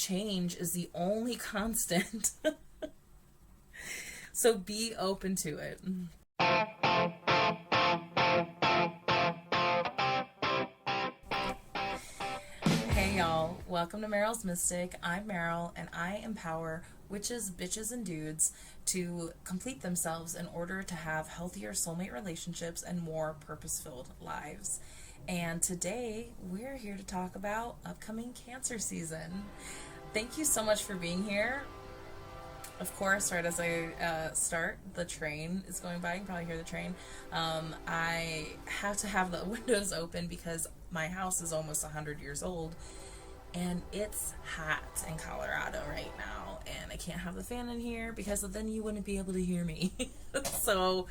change is the only constant. So be open to it. Hey y'all, welcome to Meryl's Mystic. I'm Meryl, and I empower witches, bitches, and dudes to complete themselves in order to have healthier soulmate relationships and more purpose-filled lives. And today, we're here to talk about upcoming Cancer season. Thank you so much for being here. Of course, right as I start, the train is going by. You can probably hear the train. I have to have the windows open because my house is almost 100 years old, and it's hot in Colorado right now, and I can't have the fan in here because then you wouldn't be able to hear me. So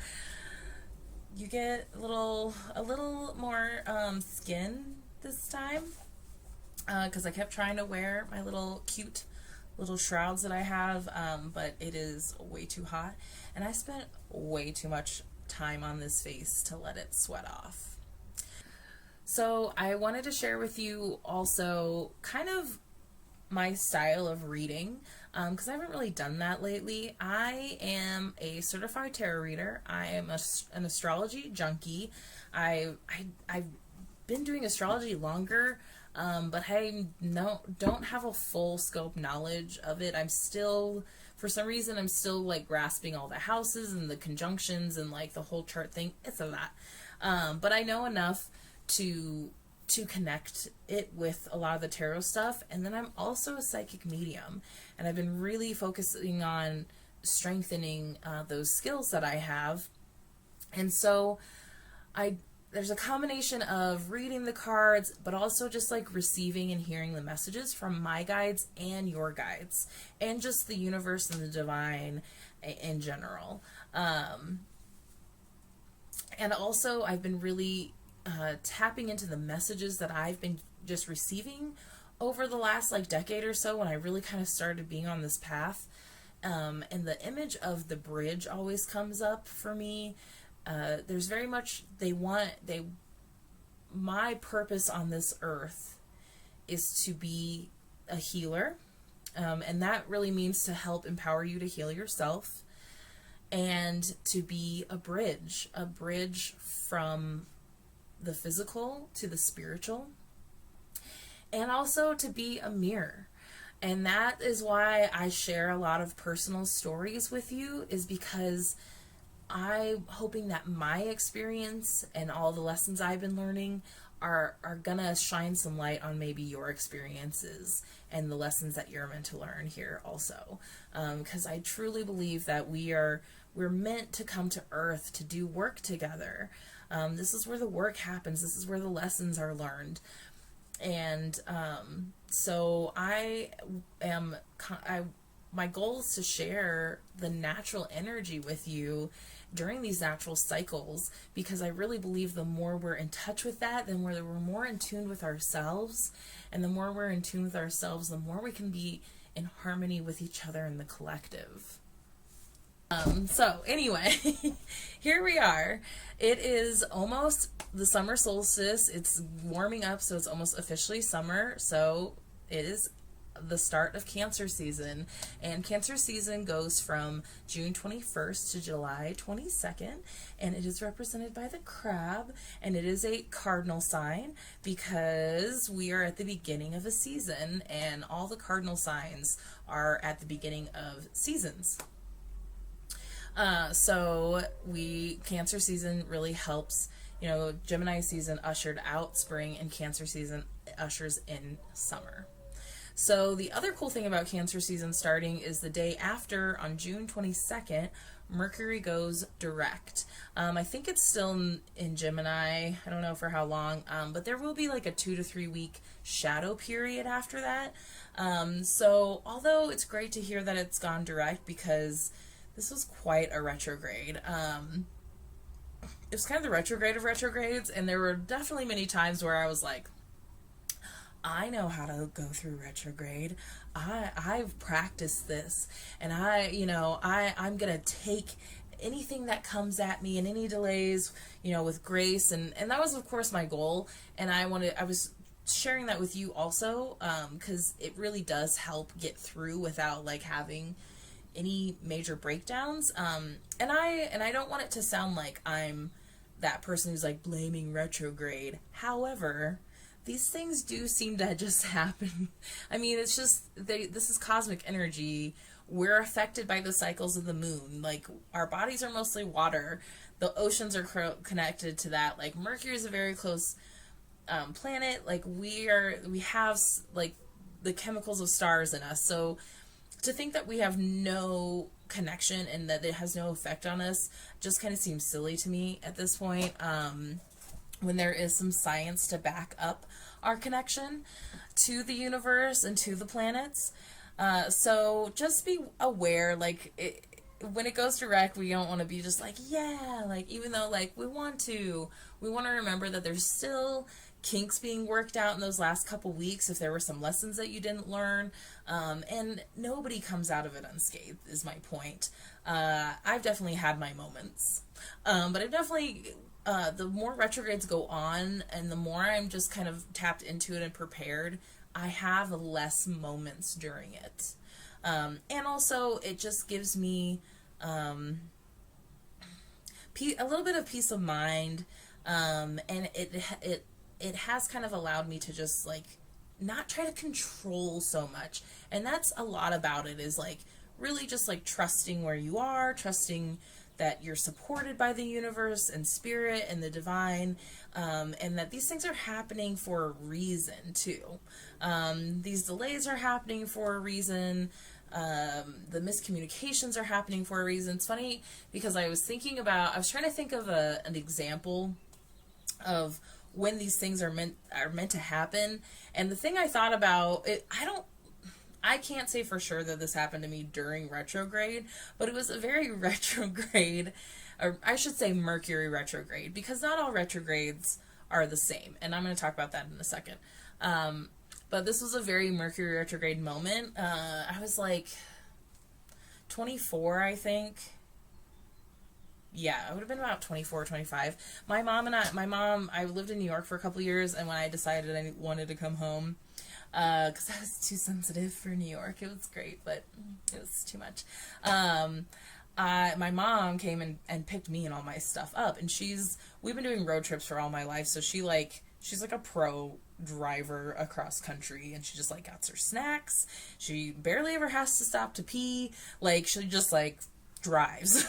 you get a little more skin this time, because I kept trying to wear my little cute little shrouds that I have, but it is way too hot, and I spent way too much time on this face to let it sweat off. So I wanted to share with you also kind of my style of reading, because I haven't really done that lately. I am a certified tarot reader. I am an astrology junkie. I've been doing astrology longer, but I don't have a full scope knowledge of it. For some reason, I'm still like grasping all the houses and the conjunctions and like the whole chart thing. It's a lot. But I know enough to connect it with a lot of the tarot stuff. And then I'm also a psychic medium, and I've been really focusing on strengthening those skills that I have. And so there's a combination of reading the cards, but also just like receiving and hearing the messages from my guides and your guides, and just the universe and the divine in general. And also I've been really tapping into the messages that I've been just receiving over the last like decade or so, when I really kind of started being on this path. And the image of the bridge always comes up for me. There's very much, my purpose on this earth is to be a healer. And that really means to help empower you to heal yourself, and to be a bridge from the physical to the spiritual, and also to be a mirror. And that is why I share a lot of personal stories with you, is because I'm hoping that my experience and all the lessons I've been learning are gonna shine some light on maybe your experiences and the lessons that you're meant to learn here also. Because I truly believe that we're meant to come to Earth to do work together. This is where the work happens. This is where the lessons are learned. And so my goal is to share the natural energy with you during these natural cycles, because I really believe the more we're in touch with that, then we're more in tune with ourselves. And the more we're in tune with ourselves, the more we can be in harmony with each other in the collective. So anyway, here we are. It is almost the summer solstice. It's warming up, so it's almost officially summer. So it is the start of Cancer season, and Cancer season goes from June 21st to July 22nd, and it is represented by the crab, and it is a cardinal sign because we are at the beginning of a season, and all the cardinal signs are at the beginning of seasons. So Cancer season really helps. Gemini season ushered out spring, and Cancer season ushers in summer. So the other cool thing about Cancer season starting is the day after, on June 22nd, Mercury goes direct. I think it's still in Gemini. I don't know for how long, but there will be like a 2 to 3 week shadow period after that. So although it's great to hear that it's gone direct, because this was quite a retrograde. It was kind of the retrograde of retrogrades, and there were definitely many times where I was like, I know how to go through retrograde. I've practiced this, and I'm gonna take anything that comes at me and any delays, with grace, and that was of course my goal. And I was sharing that with you also, because it really does help get through without like having any major breakdowns. And I don't want it to sound like I'm that person who's like blaming retrograde. However, these things do seem to just happen. I mean, it's just this is cosmic energy. We're affected by the cycles of the moon. Like, our bodies are mostly water. The oceans are connected to that. Like, Mercury is a very close planet. Like, we have like the chemicals of stars in us. So to think that we have no connection and that it has no effect on us just kind of seems silly to me at this point, when there is some science to back up our connection to the universe and to the planets. So just be aware, like, when it goes direct, we don't want to be just like, yeah, like, even though, like, we want to remember that there's still kinks being worked out in those last couple weeks, if there were some lessons that you didn't learn, and nobody comes out of it unscathed, is my point. I've definitely had my moments, but I've definitely, the more retrogrades go on, and the more I'm just kind of tapped into it and prepared, I have less moments during it. And also, it just gives me a little bit of peace of mind, and it has kind of allowed me to just, like, not try to control so much. And that's a lot about it, is, like, really just, like, trusting where you are, trusting that you're supported by the universe and spirit and the divine, and that these things are happening for a reason, too. These delays are happening for a reason. The miscommunications are happening for a reason. It's funny because I was trying to think of an example of when these things are meant to happen. And the thing I thought about, I can't say for sure that this happened to me during retrograde, but it was a very retrograde, or I should say Mercury retrograde, because not all retrogrades are the same. And I'm going to talk about that in a second. But this was a very Mercury retrograde moment. I was like 24, I think. Yeah, I would have been about 24, 25. My mom, I lived in New York for a couple years, and when I decided I wanted to come home, because I was too sensitive for New York, it was great, but it was too much. My mom came and picked me and all my stuff up, and we've been doing road trips for all my life, so she's like a pro driver across country, and she just, like, got her snacks. She barely ever has to stop to pee. Like, she just, like, drives.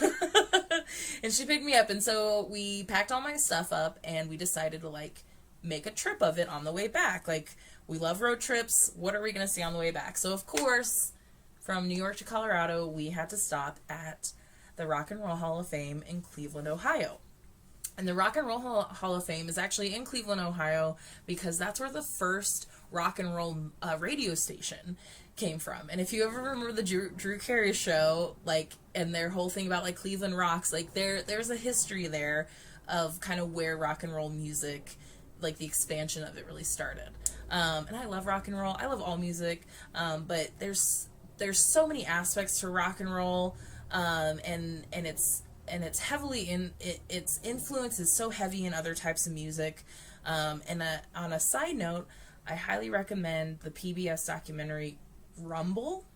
And she picked me up, and so we packed all my stuff up, and we decided to, like, make a trip of it on the way back. Like, we love road trips. What are we going to see on the way back? So, of course, from New York to Colorado, we had to stop at the Rock and Roll Hall of Fame in Cleveland, Ohio. And the Rock and Roll Hall of Fame is actually in Cleveland, Ohio, because that's where the first rock and roll radio station came from. And if you ever remember the Drew Carey show, like, and their whole thing about, like, Cleveland rocks, like, there's a history there of kind of where rock and roll music, like, the expansion of it really started. And I love rock and roll. I love all music, but there's so many aspects to rock and roll, and it's heavily its influence is so heavy in other types of music. And on a side note, I highly recommend the PBS documentary Rumble,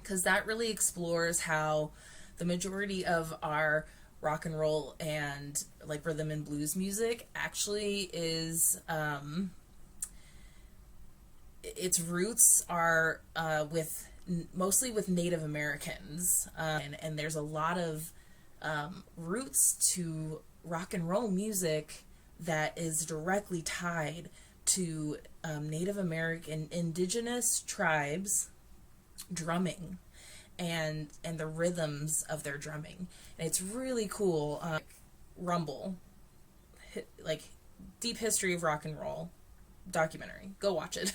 because that really explores how the majority of our rock and roll and, like, rhythm and blues music actually is, its roots are mostly with Native Americans, and there's a lot of roots to rock and roll music that is directly tied to Native American indigenous tribes drumming and the rhythms of their drumming. And it's really cool. Rumble, like, deep history of rock and roll documentary. Go watch it.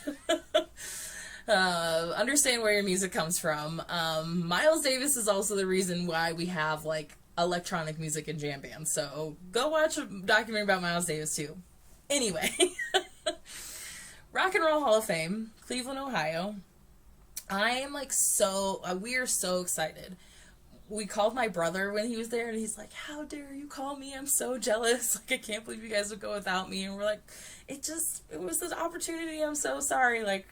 Understand where your music comes from. Miles Davis is also the reason why we have, like, electronic music and jam bands. So go watch a documentary about Miles Davis too. Anyway, Rock and Roll Hall of Fame, Cleveland, Ohio. I am, like, we are so excited. we called my brother when he was there, and he's like, how dare you call me? I'm so jealous. Like, I can't believe you guys would go without me. And we're like, it was an opportunity. I'm so sorry. Like,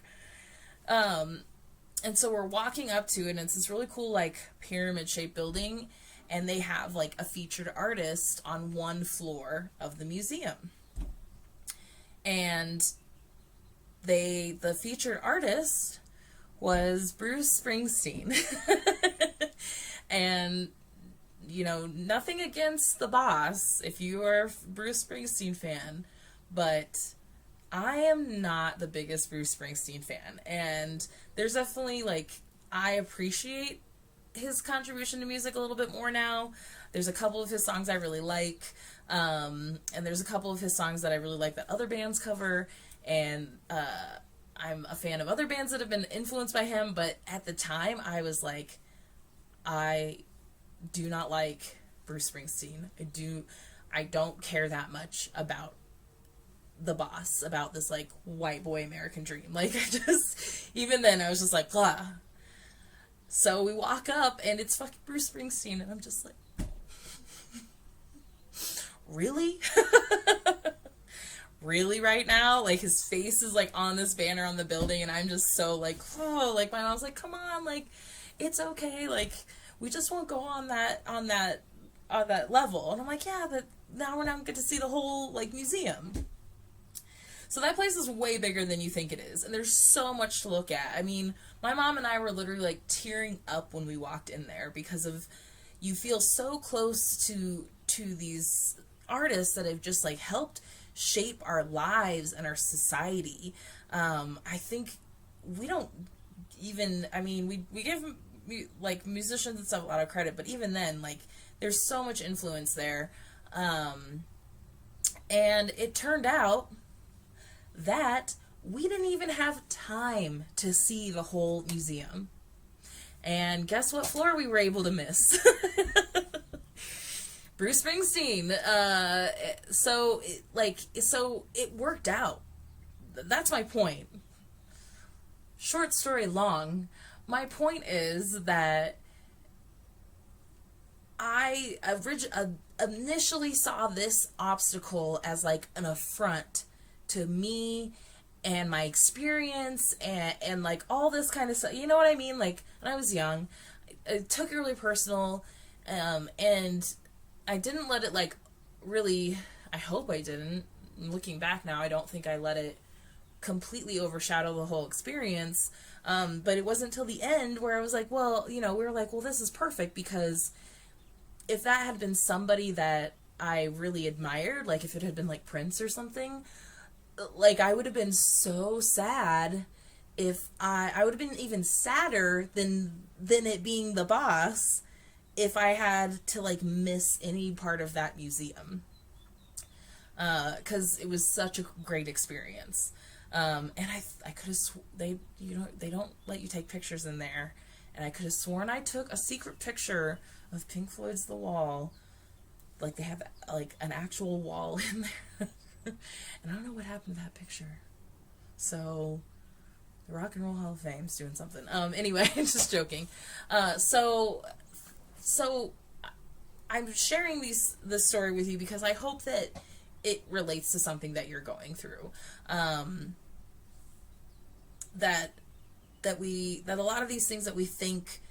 and so we're walking up to it, and it's this really cool, like, pyramid-shaped building, and they have, like, a featured artist on one floor of the museum. And the featured artist was Bruce Springsteen. And, you know, nothing against the boss if you are a Bruce Springsteen fan, but I am not the biggest Bruce Springsteen fan. And there's definitely, like, I appreciate his contribution to music a little bit more now. There's a couple of his songs I really like, and there's a couple of his songs that I really like that other bands cover, and I'm a fan of other bands that have been influenced by him, but at the time I was like, I do not like Bruce Springsteen. I don't care that much about the boss, about this, like, white boy American dream. Like, even then I was just like, blah. So we walk up, and it's fucking Bruce Springsteen, and I'm just like, really? Really right now? Like, his face is, like, on this banner on the building, and I'm just so, like, oh, like, my mom's like, come on, like, it's okay, like, we just won't go on that level. And I'm like, yeah, but now we're not going to see the whole, like, museum. So that place is way bigger than you think it is, and there's so much to look at. I mean, my mom and I were literally, like, tearing up when we walked in there because of, you feel so close to these artists that have just, like, helped shape our lives and our society. I think we don't even, I mean, we give, like, musicians and stuff a lot of credit, but even then, like, there's so much influence there. And it turned out that we didn't even have time to see the whole museum. And guess what floor we were able to miss? Bruce Springsteen. So it worked out. That's my point. Short story long. My point is that I initially saw this obstacle as, like, an affront to me and my experience and like all this kind of stuff. You know what I mean? Like, when I was young, I took it really personal, and I didn't let it, like, really, I hope I didn't. Looking back now, I don't think I let it completely overshadow the whole experience. But it wasn't until the end where I was like, well, you know, we were like, well, this is perfect, because if that had been somebody that I really admired, like if it had been like Prince or something, like, I would have been so sad if I would have been even sadder than it being the boss if I had to, like, miss any part of that museum. 'Cause it was such a great experience. And I could have, they don't let you take pictures in there. And I could have sworn I took a secret picture of Pink Floyd's The Wall. Like, they have, like, an actual wall in there. And I don't know what happened to that picture. So, the Rock and Roll Hall of Fame's doing something. Anyway, just joking. So I'm sharing this story with you because I hope that it relates to something that you're going through. That a lot of these things that we think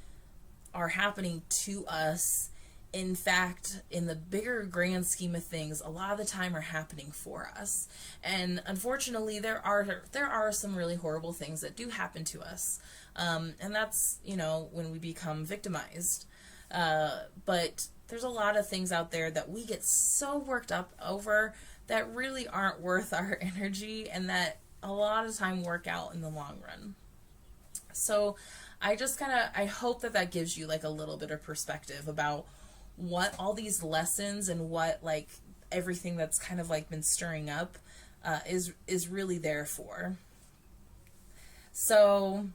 are happening to us, in fact, in the bigger grand scheme of things, a lot of the time are happening for us. And unfortunately, there are some really horrible things that do happen to us. And that's, you know, when we become victimized. But there's a lot of things out there that we get so worked up over that really aren't worth our energy, and that a lot of time work out in the long run. So I hope that gives you, like, a little bit of perspective about what all these lessons and what, like, everything that's kind of, like, been stirring up is really there for. So,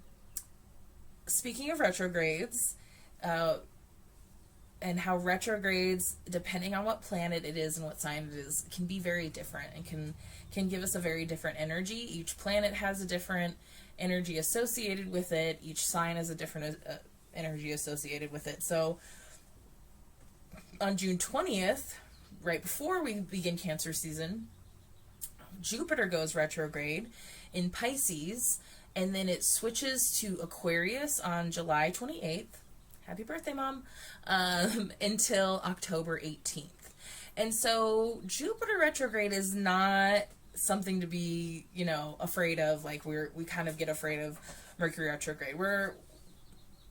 speaking of retrogrades, and how retrogrades, depending on what planet it is and what sign it is, can be very different and can give us a very different energy. Each planet has a different energy associated with it. Each sign has a different energy associated with it. So on June 20th, right before we begin Cancer season, Jupiter goes retrograde in Pisces, and then it switches to Aquarius on July 28th. Happy birthday, Mom. Until October 18th. And so Jupiter retrograde is not something to be, afraid of. Like we kind of get afraid of Mercury retrograde.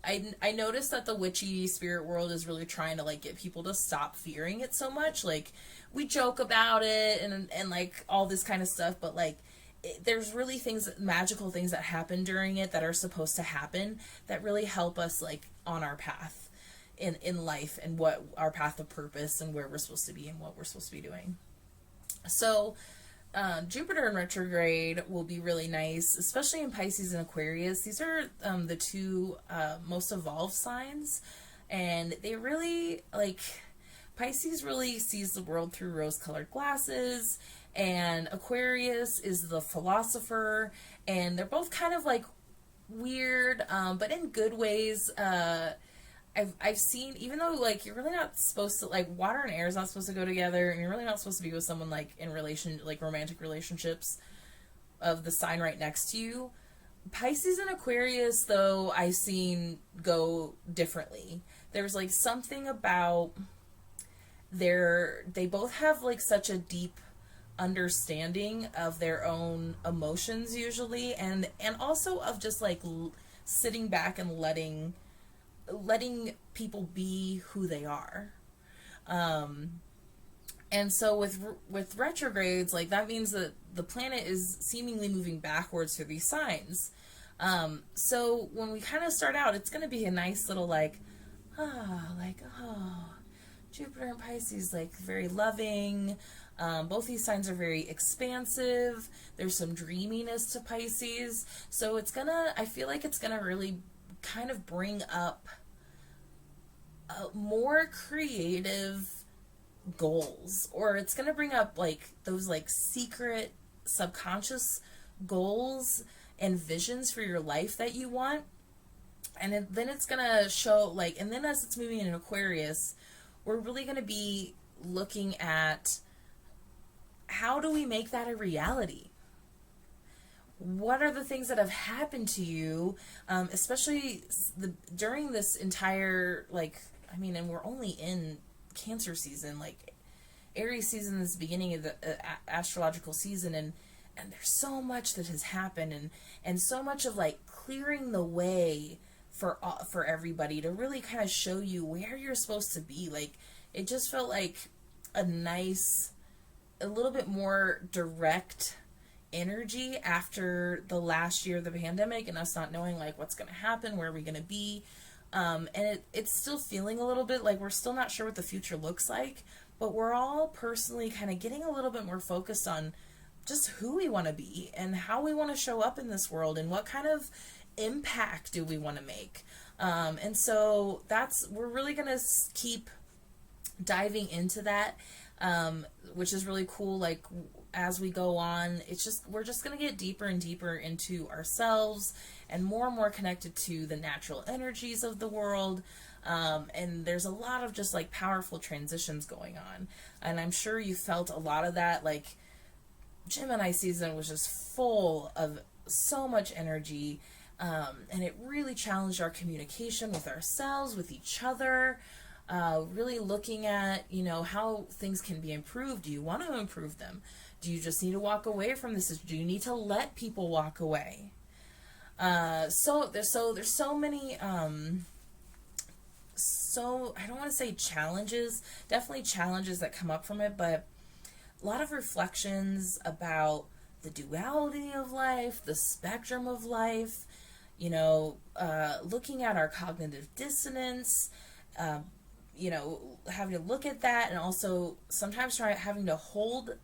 I noticed that the witchy spirit world is really trying to like get people to stop fearing it so much. Like we joke about it and like all this kind of stuff, but like there's really magical things that happen during it that are supposed to happen that really help us like on our path in life and what our path of purpose and where we're supposed to be and what we're supposed to be doing. So Jupiter in retrograde will be really nice, especially in Pisces and Aquarius. These are the two most evolved signs, and they really, like, Pisces really sees the world through rose-colored glasses, and Aquarius is the philosopher, and they're both kind of, like, weird, but in good ways. I've seen, even though like you're really not supposed to, like, water and air is not supposed to go together, and you're really not supposed to be with someone like in romantic relationships of the sign right next to you. Pisces and Aquarius, though, I've seen go differently. There's like something about they both have like such a deep understanding of their own emotions usually, and also of just like sitting back and letting people be who they are. And so with retrogrades, like that means that the planet is seemingly moving backwards through these signs. So when we kind of start out, it's going to be a nice little Jupiter and Pisces, like very loving. Both these signs are very expansive. There's some dreaminess to Pisces. So I feel like it's gonna really kind of bring up more creative goals, or it's going to bring up like those like secret subconscious goals and visions for your life that you want. And then it's going to show like, and then as it's moving in Aquarius, we're really going to be looking at how do we make that a reality? What are the things that have happened to you, especially during this entire, like, I mean, and we're only in Cancer season, like, Aries season is the beginning of the astrological season, and there's so much that has happened, and so much of, like, clearing the way for everybody to really kind of show you where you're supposed to be. Like, it just felt like a little bit more direct energy after the last year of the pandemic and us not knowing like what's going to happen, where are we going to be, and it's still feeling a little bit like we're still not sure what the future looks like, but we're all personally kind of getting a little bit more focused on just who we want to be and how we want to show up in this world and what kind of impact do we want to make, and so we're really going to keep diving into that, which is really cool. Like as we go on, we're just going to get deeper and deeper into ourselves and more connected to the natural energies of the world. And there's a lot of just like powerful transitions going on. And I'm sure you felt a lot of that. Like Gemini season was just full of so much energy. And it really challenged our communication with ourselves, with each other. Really looking at, how things can be improved. Do you want to improve them? Do you just need to walk away from this? Do you need to let people walk away? So there's so many, so I don't want to say challenges, definitely challenges that come up from it, but a lot of reflections about the duality of life, the spectrum of life, looking at our cognitive dissonance, having to look at that, and also sometimes having to hold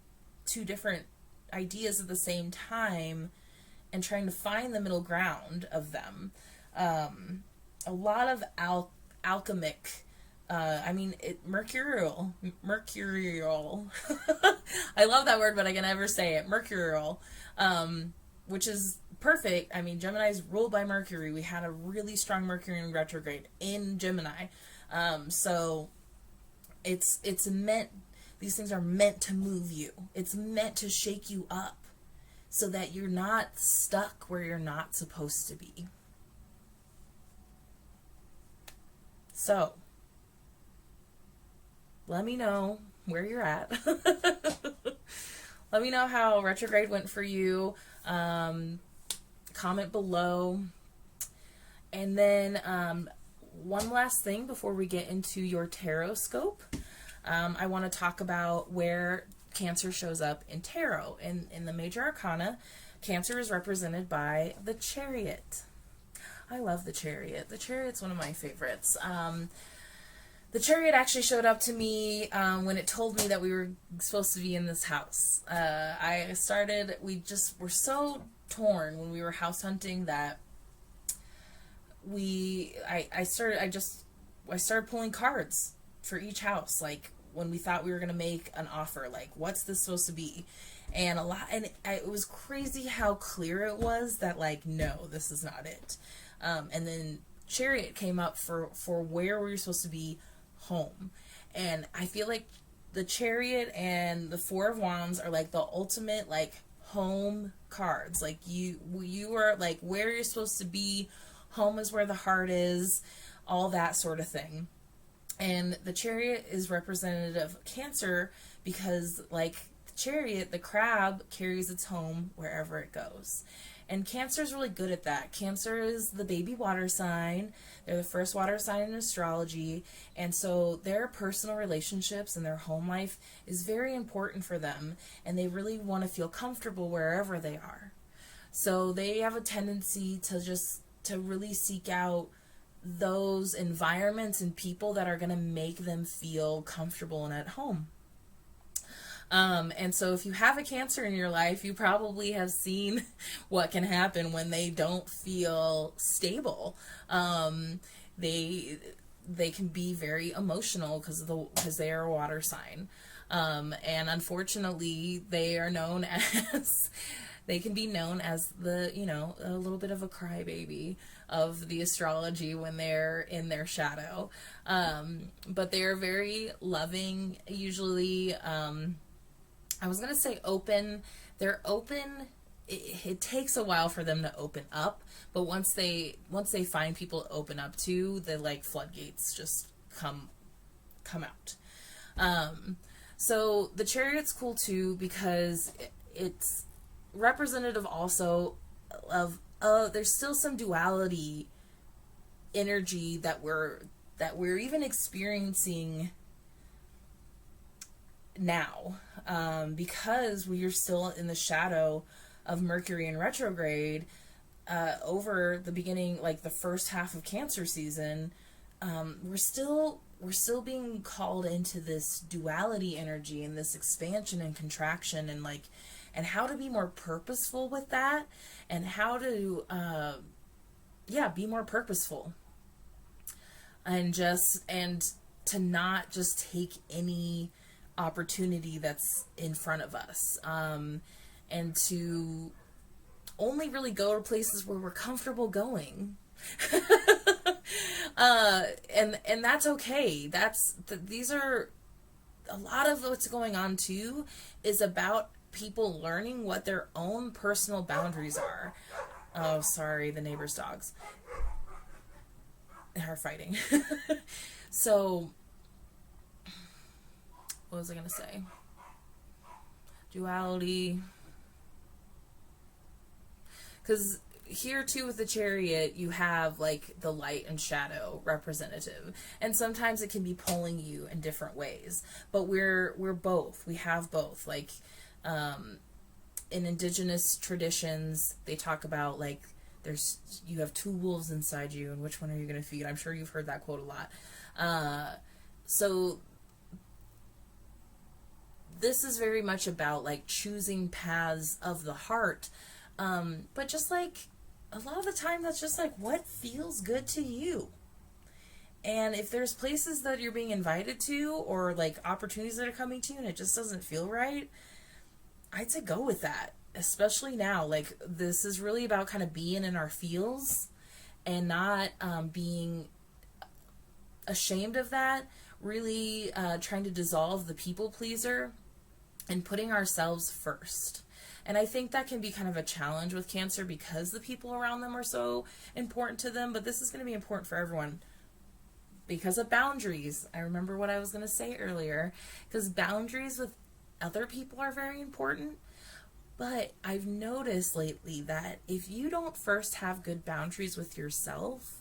two different ideas at the same time and trying to find the middle ground of them. A lot of alchemic, mercurial. I love that word, but I can never say it. Mercurial, which is perfect. I mean, Gemini is ruled by Mercury. We had a really strong Mercury in retrograde in Gemini. So It's meant, these things are meant to move you. It's meant to shake you up so that you're not stuck where you're not supposed to be. So, let me know where you're at. Let me know how retrograde went for you. Comment below. And then one last thing before we get into your tarot scope. I want to talk about where Cancer shows up in tarot. In the major arcana, Cancer is represented by the Chariot. I love the Chariot. The Chariot's one of my favorites. The Chariot actually showed up to me when it told me that we were supposed to be in this house. We just were so torn when we were house hunting that I started pulling cards for each house, like when we thought we were going to make an offer, like what's this supposed to be? And it was crazy how clear it was that, like, no, this is not it. And then Chariot came up for where we were supposed to be, home. And I feel like the Chariot and the Four of Wands are like the ultimate, like, home cards. Like you are like where you're supposed to be. Home is where the heart is, all that sort of thing. And the Chariot is representative of Cancer because, like the Chariot, the crab carries its home wherever it goes. And Cancer is really good at that. Cancer is the baby water sign. They're the first water sign in astrology. And so their personal relationships and their home life is very important for them. And they really want to feel comfortable wherever they are. So they have a tendency to really seek out those environments and people that are going to make them feel comfortable and at home. And so if you have a Cancer in your life, you probably have seen what can happen when they don't feel stable. They can be very emotional because they are a water sign. And unfortunately, they are known as they can be known as a little bit of a crybaby of the astrology when they're in their shadow. But they are very loving, usually. I was going to say open. They're open. It takes a while for them to open up, but once they find people to open up to, the, like, floodgates just come out. So the Chariot's cool too because it's representative also of there's still some duality energy that we're even experiencing now, because we are still in the shadow of Mercury in retrograde. Over the beginning, like the first half of Cancer season, we're still being called into this duality energy and this expansion and contraction and how to be more purposeful with that, and how to be more purposeful, and to not just take any opportunity that's in front of us, and to only really go to places where we're comfortable going. And that's okay. These are a lot of what's going on too is about people learning what their own personal boundaries are. Oh, sorry, the neighbor's dogs are fighting. So, what was I going to say? Duality. Because here too with the Chariot, you have like the light and shadow representative, and sometimes it can be pulling you in different ways. But we're both. We have both. Like in indigenous traditions, they talk about like you have two wolves inside you, and which one are you going to feed? I'm sure you've heard that quote a lot. So this is very much about like choosing paths of the heart, but just like a lot of the time that's just like what feels good to you. And if there's places that you're being invited to or like opportunities that are coming to you and it just doesn't feel right, I'd say go with that. Especially now, like this is really about kind of being in our feels and not being ashamed of that. really trying to dissolve the people pleaser and putting ourselves first. And I think that can be kind of a challenge with Cancer because the people around them are so important to them, but this is going to be important for everyone because of boundaries. I remember what I was going to say earlier, because boundaries with other people are very important. But I've noticed lately that if you don't first have good boundaries with yourself,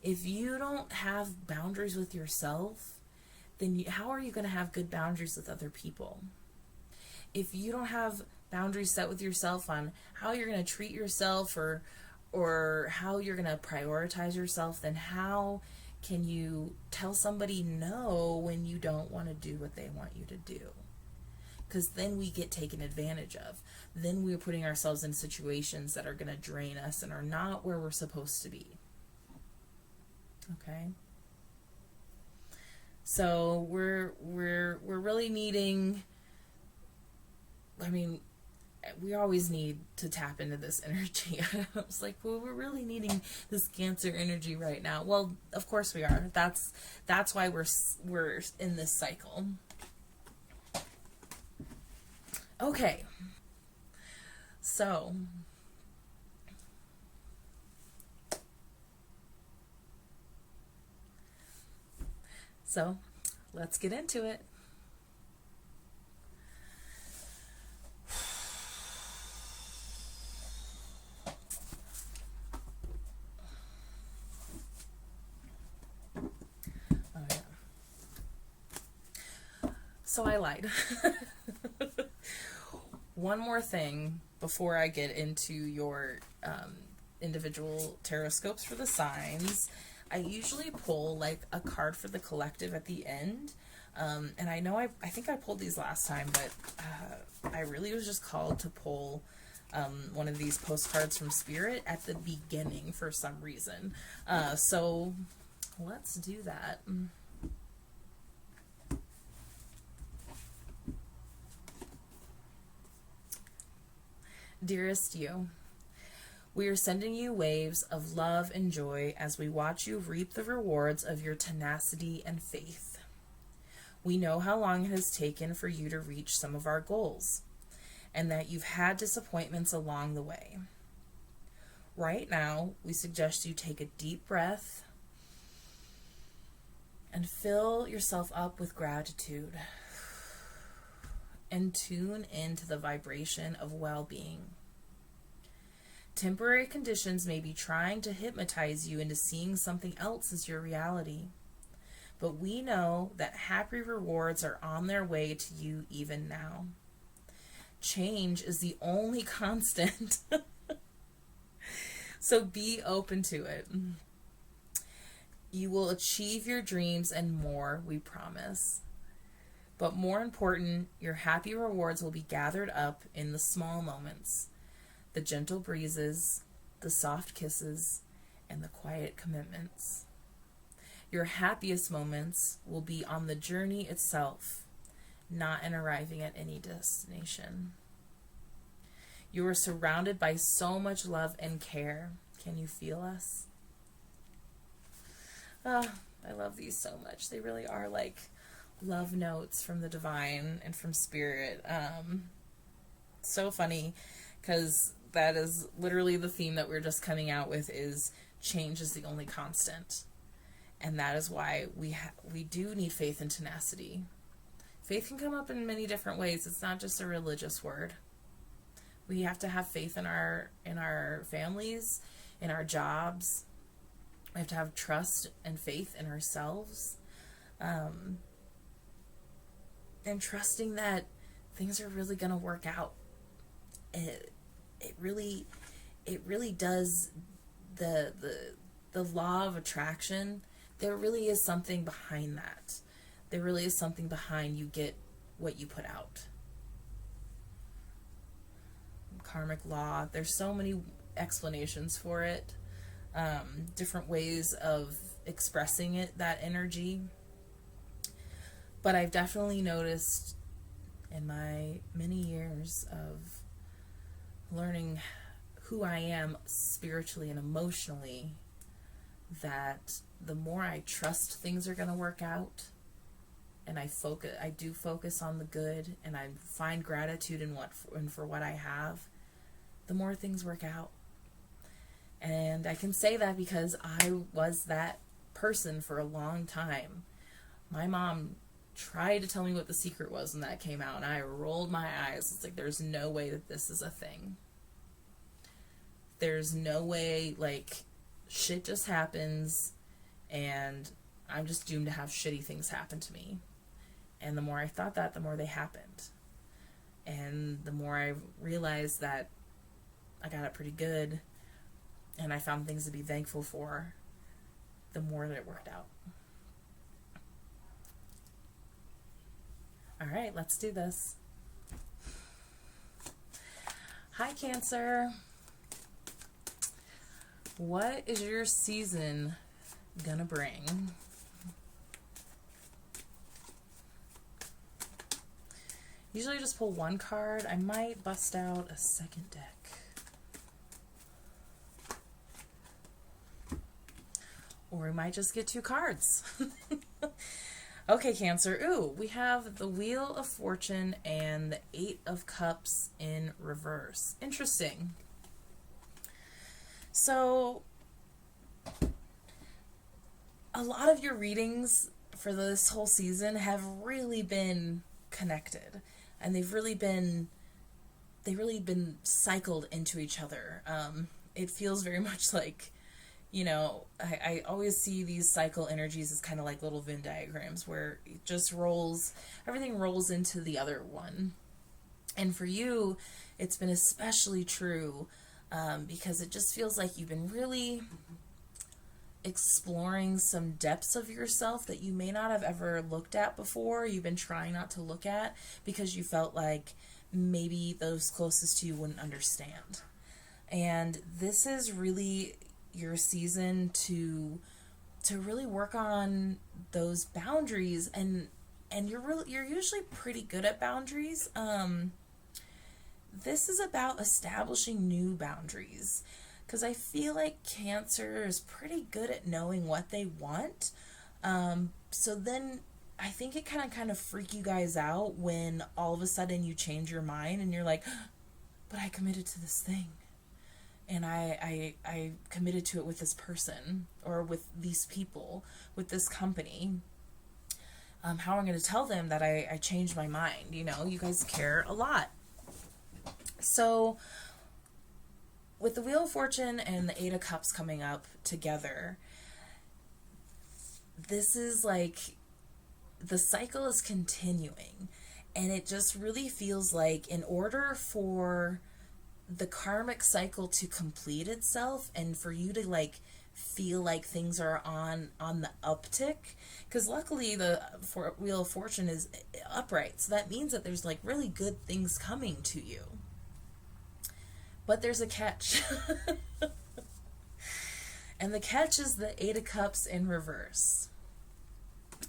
if you don't have boundaries with yourself, then how are you going to have good boundaries with other people? If you don't have boundaries set with yourself on how you're going to treat yourself or how you're going to prioritize yourself, then how can you tell somebody no when you don't want to do what they want you to do? Because then we get taken advantage of. Then we're putting ourselves in situations that are going to drain us and are not where we're supposed to be. Okay? So we're really needing, I mean, we always need to tap into this energy. I was like, well, we're really needing this Cancer energy right now. Well, of course we are. That's why we're in this cycle. Okay. So let's get into it. So I lied. One more thing before I get into your individual tarot scopes for the signs. I usually pull like a card for the collective at the end. And I know I think I pulled these last time, but I really was just called to pull one of these postcards from Spirit at the beginning for some reason. So let's do that. Dearest you, we are sending you waves of love and joy as we watch you reap the rewards of your tenacity and faith. We know how long it has taken for you to reach some of our goals, and that you've had disappointments along the way. Right now, we suggest you take a deep breath and fill yourself up with gratitude and tune into the vibration of well-being. Temporary conditions may be trying to hypnotize you into seeing something else as your reality, but we know that happy rewards are on their way to you even now. Change is the only constant, so be open to it. You will achieve your dreams and more, we promise. But more important, your happy rewards will be gathered up in the small moments, the gentle breezes, the soft kisses, and the quiet commitments. Your happiest moments will be on the journey itself, not in arriving at any destination. You are surrounded by so much love and care. Can you feel us? Oh, I love these so much. They really are like love notes from the divine and from Spirit. So funny, because that is literally the theme that we're just coming out with, is change is the only constant. And that is why we do need faith and tenacity. Faith can come up in many different ways. It's not just a religious word. We have to have faith in our families, in our jobs. We have to have trust and faith in ourselves. And trusting that things are really going to work out. It really does. The law of attraction, there really is something behind that. There really is something behind you get what you put out. Karmic law, there's so many explanations for it, different ways of expressing it, that energy. But I've definitely noticed in my many years of learning who I am spiritually and emotionally, that the more I trust things are going to work out, and I do focus on the good, and I find gratitude in for what I have, the more things work out. And I can say that because I was that person for a long time. My mom tried to tell me what the secret was when that came out, and I rolled my eyes. It's like, there's no way that this is a thing. There's no way, like, shit just happens, and I'm just doomed to have shitty things happen to me. And the more I thought that, the more they happened. And the more I realized that I got it pretty good, and I found things to be thankful for, the more that it worked out. All right, let's do this. Hi, Cancer. What is your season gonna bring? Usually just pull one card. I might bust out a second deck. Or we might just get 2 cards. Okay, Cancer. Ooh, we have the Wheel of Fortune and the 8 of Cups in reverse. Interesting. So, a lot of your readings for this whole season have really been connected. And they've really been cycled into each other. It feels very much like, you know, I always see these cycle energies as kind of like little Venn diagrams where it just everything rolls into the other one. And for you, it's been especially true because it just feels like you've been really exploring some depths of yourself that you may not have ever looked at before. You've been trying not to look at because you felt like maybe those closest to you wouldn't understand. And this is really your season to really work on those boundaries, and you're usually pretty good at boundaries. This is about establishing new boundaries, because I feel like Cancer is pretty good at knowing what they want. So then I think it kind of freak you guys out when all of a sudden you change your mind and you're like, but I committed to this thing. And I committed to it with this person, or with these people, with this company. How am I going to tell them that I changed my mind? You know, you guys care a lot. So, with the Wheel of Fortune and the 8 of Cups coming up together, this is like, the cycle is continuing. And it just really feels like in order for the karmic cycle to complete itself and for you to like feel like things are on the uptick, because luckily the Wheel of Fortune is upright, so that means that there's like really good things coming to you. But there's a catch. And the catch is the 8 of Cups in reverse.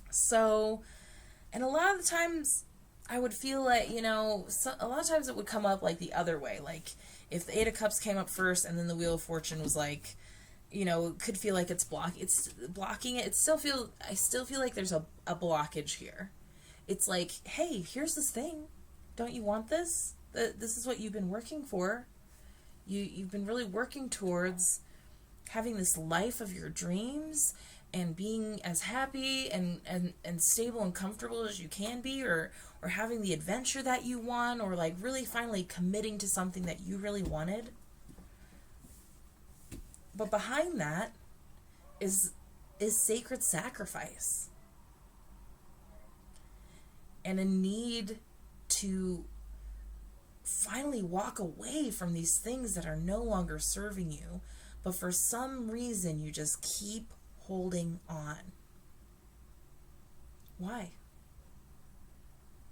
So, and a lot of the times I would feel like, you know, a lot of times it would come up like the other way. Like, if the 8 of Cups came up first and then the Wheel of Fortune was like, you know, it could feel like it's blocking it. I still feel like there's a blockage here. It's like, hey, here's this thing. Don't you want this? This is what you've been working for. You've been really working towards having this life of your dreams and being as happy and stable and comfortable as you can be, or having the adventure that you want, or like really finally committing to something that you really wanted. But behind that is sacred sacrifice and a need to finally walk away from these things that are no longer serving you, but for some reason you just keep holding on. Why?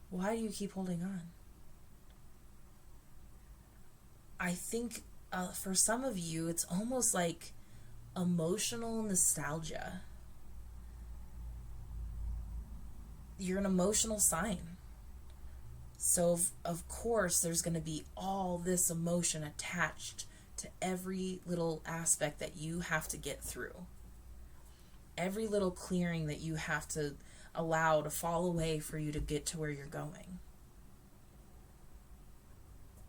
Why do you keep holding on? I think for some of you, it's almost like emotional nostalgia. You're an emotional sign. So, of course, there's going to be all this emotion attached to every little aspect that you have to get through. Every little clearing that you have to allow to fall away for you to get to where you're going.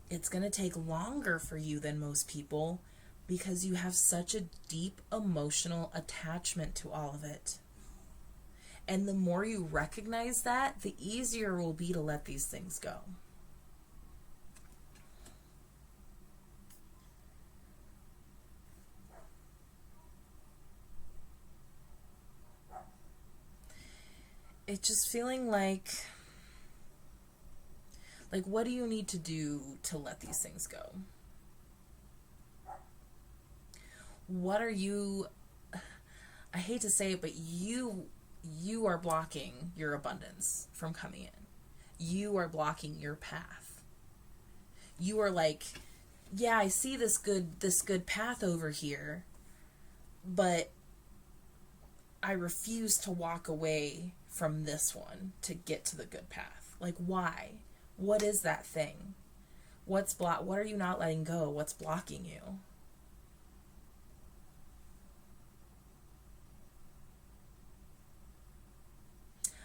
It's going to take longer for you than most people because you have such a deep emotional attachment to all of it. And the more you recognize that, the easier it will be to let these things go. It's just feeling like what do you need to do to let these things go? What are you, I hate to say it, but you are blocking your abundance from coming in. You are blocking your path. You are like, yeah, I see this good path over here, but I refuse to walk away from this one to get to the good path. Like, why? What is that thing? What are you not letting go? What's blocking you?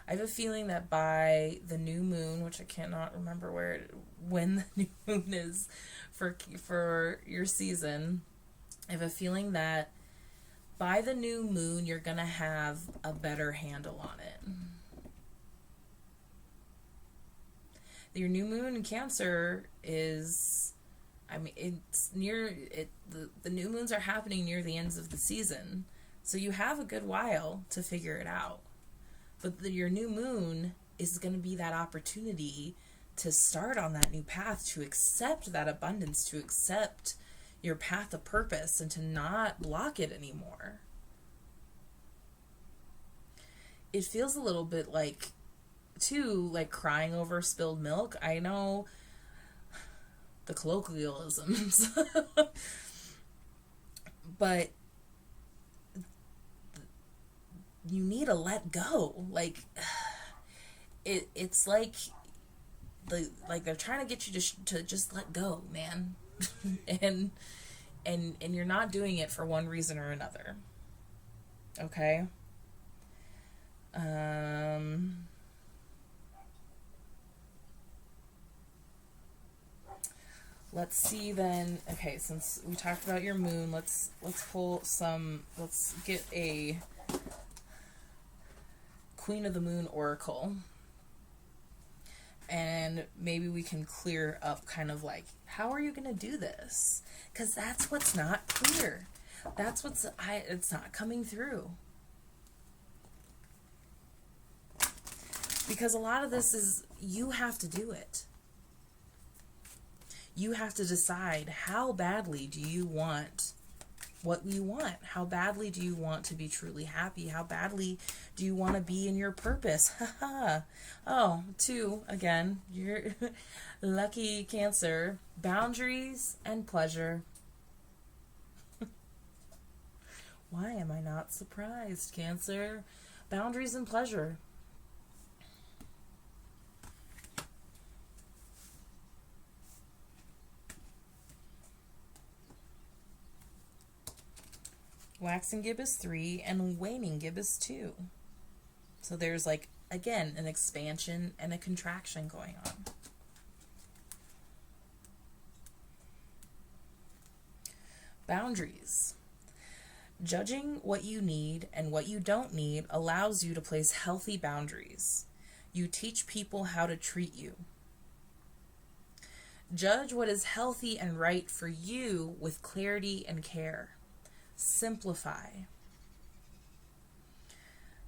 I have a feeling that by the new moon, which I cannot remember when the new moon is for your season, I have a feeling that by the new moon, you're going to have a better handle on it. Your new moon in Cancer is, it's near, the new moons are happening near the ends of the season. So you have a good while to figure it out. But your new moon is going to be that opportunity to start on that new path, to accept that abundance, to accept your path of purpose, and to not block it anymore. It feels a little bit like crying over spilled milk. I know the colloquialisms, but you need to let go. It's like they're trying to get you to just let go, man. and you're not doing it for one reason or another. Okay? Let's see then. Okay, since we talked about your moon, let's get a Queen of the Moon oracle. And maybe we can clear up kind of like, how are you going to do this? Because that's what's not clear. That's it's not coming through. Because a lot of this is, you have to do it. You have to decide, how badly do you want what you want? How badly do you want to be truly happy? How badly do you want to be in your purpose? Oh, 2, again, you're lucky Cancer. Boundaries and pleasure. Why am I not surprised, Cancer? Boundaries and pleasure. Waxing gibbous 3 and waning gibbous 2. So there's again, an expansion and a contraction going on. Boundaries. Judging what you need and what you don't need allows you to place healthy boundaries. You teach people how to treat you. Judge what is healthy and right for you with clarity and care. Simplify.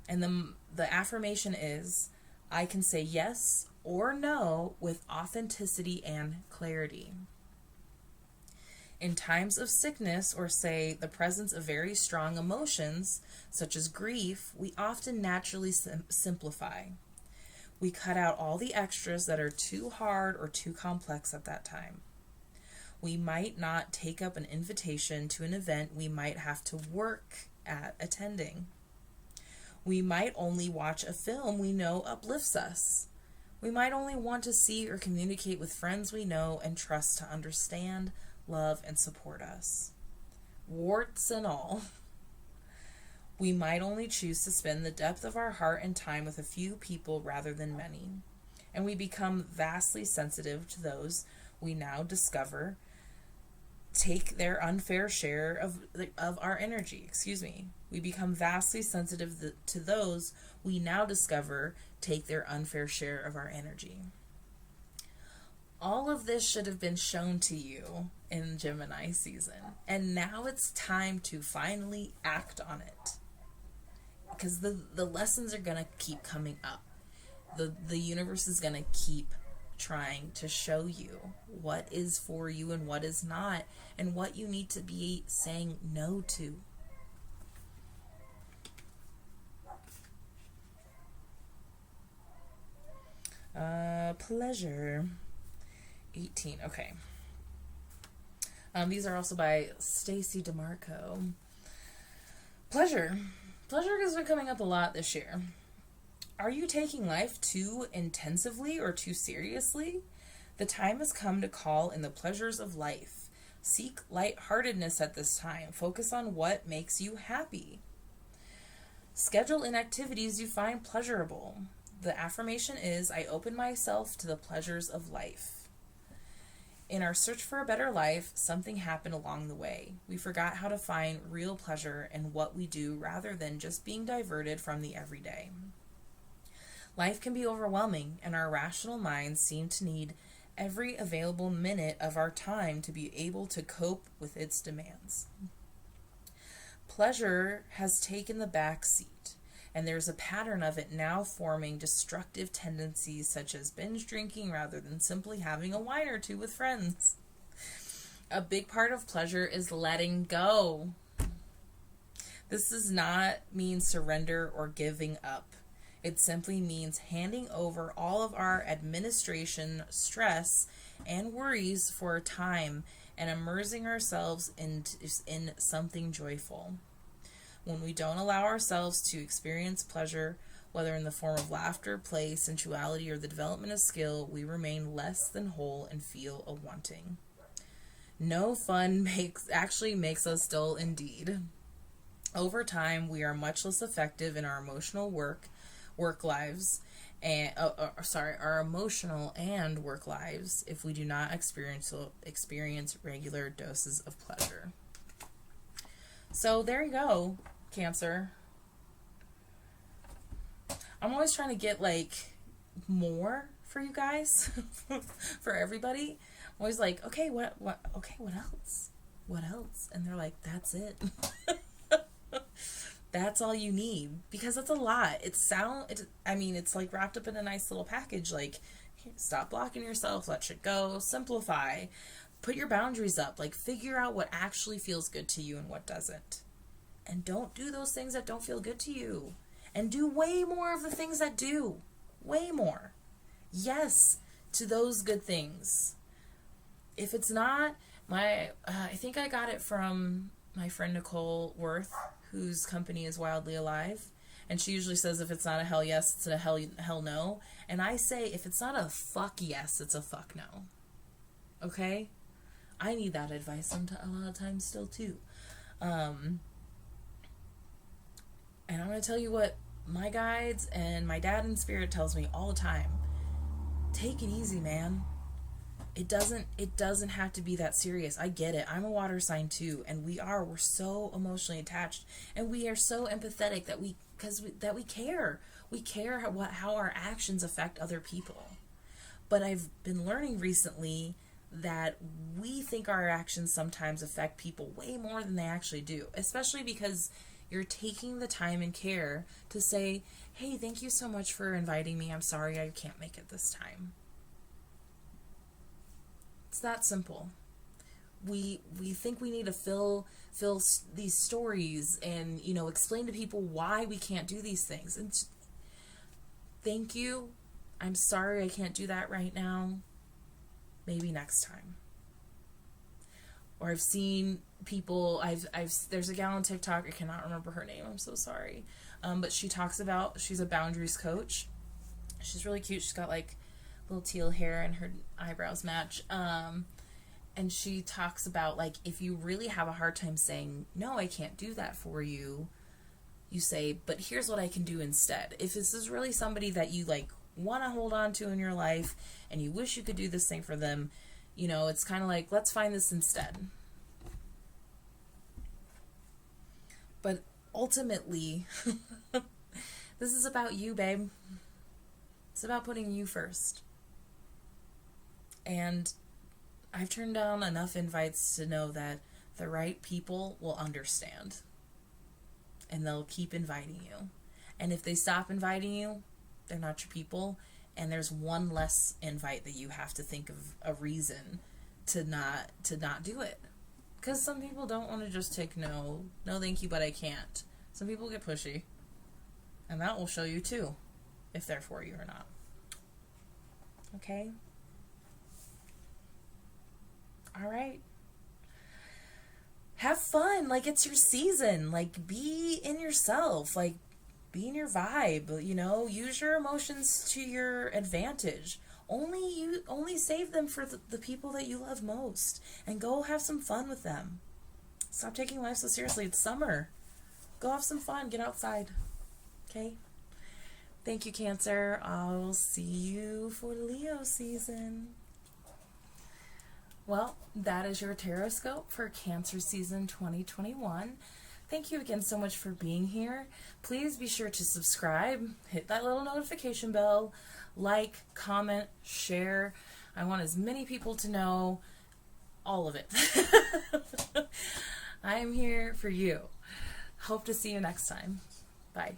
And the affirmation is, I can say yes or no with authenticity and clarity. In times of sickness, or say the presence of very strong emotions, such as grief, we often naturally simplify. We cut out all the extras that are too hard or too complex at that time. We might not take up an invitation to an event we might have to work at attending. We might only watch a film we know uplifts us. We might only want to see or communicate with friends we know and trust to understand, love, and support us. Warts and all. We might only choose to spend the depth of our heart and time with a few people rather than many. And we become vastly sensitive to those we now discover take their unfair share of our energy. Excuse me. We become vastly sensitive to those we now discover take their unfair share of our energy. All of this should have been shown to you in Gemini season. And now it's time to finally act on it. Because the lessons are going to keep coming up. The universe is going to keep trying to show you what is for you and what is not, and what you need to be saying no to. Pleasure. 18. Okay. These are also by Stacy DeMarco. Pleasure. Pleasure has been coming up a lot this year. Are you taking life too intensively or too seriously? The time has come to call in the pleasures of life. Seek lightheartedness at this time. Focus on what makes you happy. Schedule in activities you find pleasurable. The affirmation is, I open myself to the pleasures of life. In our search for a better life, something happened along the way. We forgot how to find real pleasure in what we do rather than just being diverted from the everyday. Life can be overwhelming, and our rational minds seem to need every available minute of our time to be able to cope with its demands. Pleasure has taken the back seat, and there's a pattern of it now forming destructive tendencies such as binge drinking rather than simply having a wine or two with friends. A big part of pleasure is letting go. This does not mean surrender or giving up. It simply means handing over all of our administration, stress, and worries for a time and immersing ourselves in something joyful. When we don't allow ourselves to experience pleasure, whether in the form of laughter, play, sensuality, or the development of skill, we remain less than whole and feel a wanting. No fun actually makes us dull indeed. Over time, we are much less effective in our emotional work lives, and our emotional and work lives if we do not experience regular doses of pleasure. So there you go, Cancer. I'm always trying to get more for you guys, for everybody. I'm always like, okay, what else? What else? And they're like, that's it. That's all you need, because it's a lot. It's wrapped up in a nice little package. Stop blocking yourself, let shit go, simplify, put your boundaries up, figure out what actually feels good to you and what doesn't. And don't do those things that don't feel good to you. And do way more of the things that do. Way more. Yes, to those good things. If it's not, I think I got it from my friend Nicole Worth, whose company is Wildly Alive, and she usually says if it's not a hell yes, it's a hell no, and I say if it's not a fuck yes, it's a fuck no. Okay? I need that advice a lot of times still too. And I'm going to tell you what my guides and my dad in spirit tells me all the time. Take it easy, man. It doesn't have to be that serious. I get it. I'm a water sign too, and we're so emotionally attached, and we are so empathetic that we care. We care how our actions affect other people. But I've been learning recently that we think our actions sometimes affect people way more than they actually do, especially because you're taking the time and care to say, hey, thank you so much for inviting me. I'm sorry I can't make it this time. It's that simple. We think we need to fill these stories and, explain to people why we can't do these things. And thank you. I'm sorry I can't do that right now. Maybe next time. Or I've seen people, there's a gal on TikTok, I cannot remember her name, I'm so sorry. But she talks about, she's a boundaries coach. She's really cute. She's got little teal hair and her eyebrows match. And she talks about if you really have a hard time saying, no, I can't do that for you, you say, but here's what I can do instead. If this is really somebody that you like want to hold on to in your life and you wish you could do this thing for them, you know, it's kind of like, let's find this instead. But ultimately, this is about you, babe. It's about putting you first. And I've turned down enough invites to know that the right people will understand. And they'll keep inviting you. And if they stop inviting you, they're not your people. And there's one less invite that you have to think of a reason to not do it. Because some people don't want to just take no thank you, but I can't. Some people get pushy. And that will show you too, if they're for you or not. Okay? All right. Have fun. Like, it's your season. Like, be in yourself. Like, be in your vibe. You know, use your emotions to your advantage. Only save them for the people that you love most. And go have some fun with them. Stop taking life so seriously. It's summer. Go have some fun. Get outside. Okay? Thank you, Cancer. I'll see you for Leo season. Well, that is your Taroscope for Cancer season 2021. Thank you again so much for being here. Please be sure to subscribe, hit that little notification bell, like, comment, share. I want as many people to know all of it. I am here for you. Hope to see you next time. Bye.